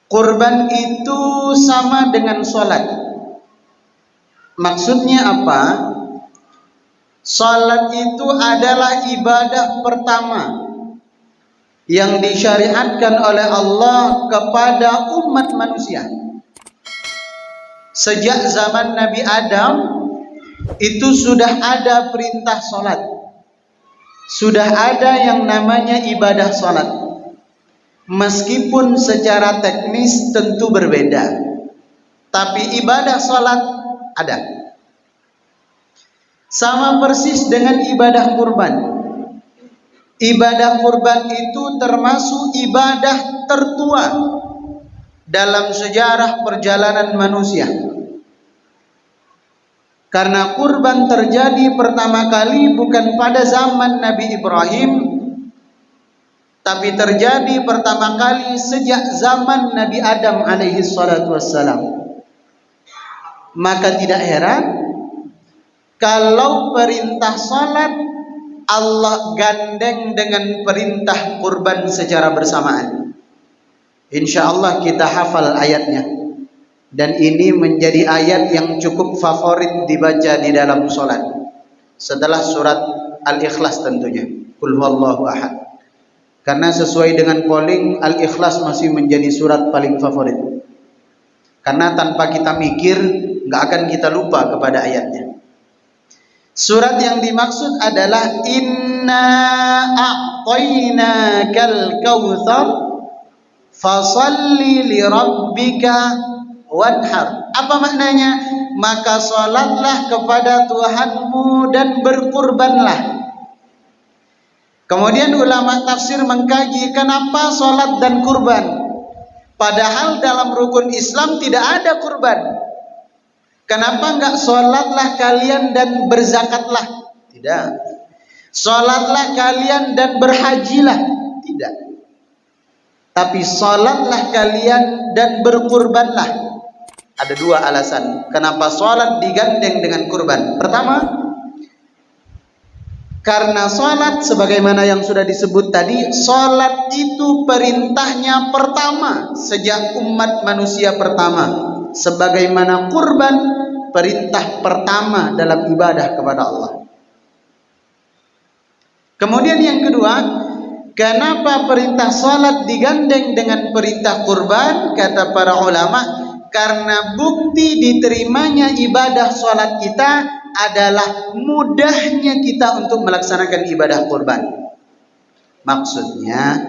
Kurban itu sama dengan sholat. Maksudnya apa? Sholat itu adalah ibadah pertama yang disyariatkan oleh Allah kepada umat manusia. Sejak zaman Nabi Adam itu sudah ada perintah sholat, sudah ada yang namanya ibadah sholat, meskipun secara teknis tentu berbeda, tapi ibadah sholat ada. Sama persis dengan ibadah kurban. Ibadah kurban itu termasuk ibadah tertua dalam sejarah perjalanan manusia. Karena kurban terjadi pertama kali bukan pada zaman Nabi Ibrahim, tapi terjadi pertama kali sejak zaman Nabi Adam alaihi salatu wassalam. Maka tidak heran kalau perintah salat Allah gandeng dengan perintah kurban secara bersamaan. Insya Allah kita hafal ayatnya. Dan ini menjadi ayat yang cukup favorit dibaca di dalam sholat setelah surat Al-Ikhlas tentunya, Qul huwallahu ahad. Karena sesuai dengan polling, Al-Ikhlas masih menjadi surat paling favorit. Karena tanpa kita mikir, nggak akan kita lupa kepada ayatnya. Surat yang dimaksud adalah Inna a'tainakal kautsar fasalli li rabbika wanhar. Apa maknanya? Maka salatlah kepada Tuhanmu dan berkurbanlah. Kemudian ulama tafsir mengkaji kenapa salat dan kurban, padahal dalam rukun Islam tidak ada kurban. Kenapa enggak salatlah kalian dan berzakatlah? Tidak. Salatlah kalian dan berhajilah? Tidak. Tapi salatlah kalian dan berkurbanlah. Ada dua alasan kenapa sholat digandeng dengan kurban. Pertama, karena sholat sebagaimana yang sudah disebut tadi, sholat itu perintahnya pertama sejak umat manusia pertama, sebagaimana kurban perintah pertama dalam ibadah kepada Allah. Kemudian yang kedua, kenapa perintah sholat digandeng dengan perintah kurban? Kata para ulama, karena bukti diterimanya ibadah sholat kita adalah mudahnya kita untuk melaksanakan ibadah kurban. Maksudnya,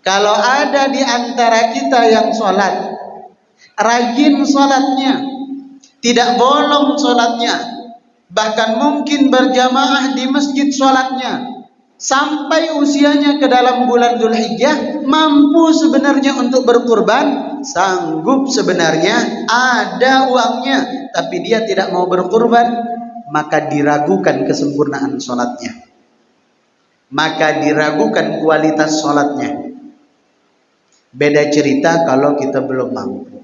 kalau ada di antara kita yang sholat, rajin sholatnya, tidak bolong sholatnya, bahkan mungkin berjamaah di masjid sholatnya, sampai usianya ke dalam bulan Dzulhijjah, mampu sebenarnya untuk berkurban, sanggup sebenarnya, ada uangnya, tapi dia tidak mau berkurban, maka diragukan kesempurnaan sholatnya, maka diragukan kualitas sholatnya. Beda cerita kalau kita belum mampu.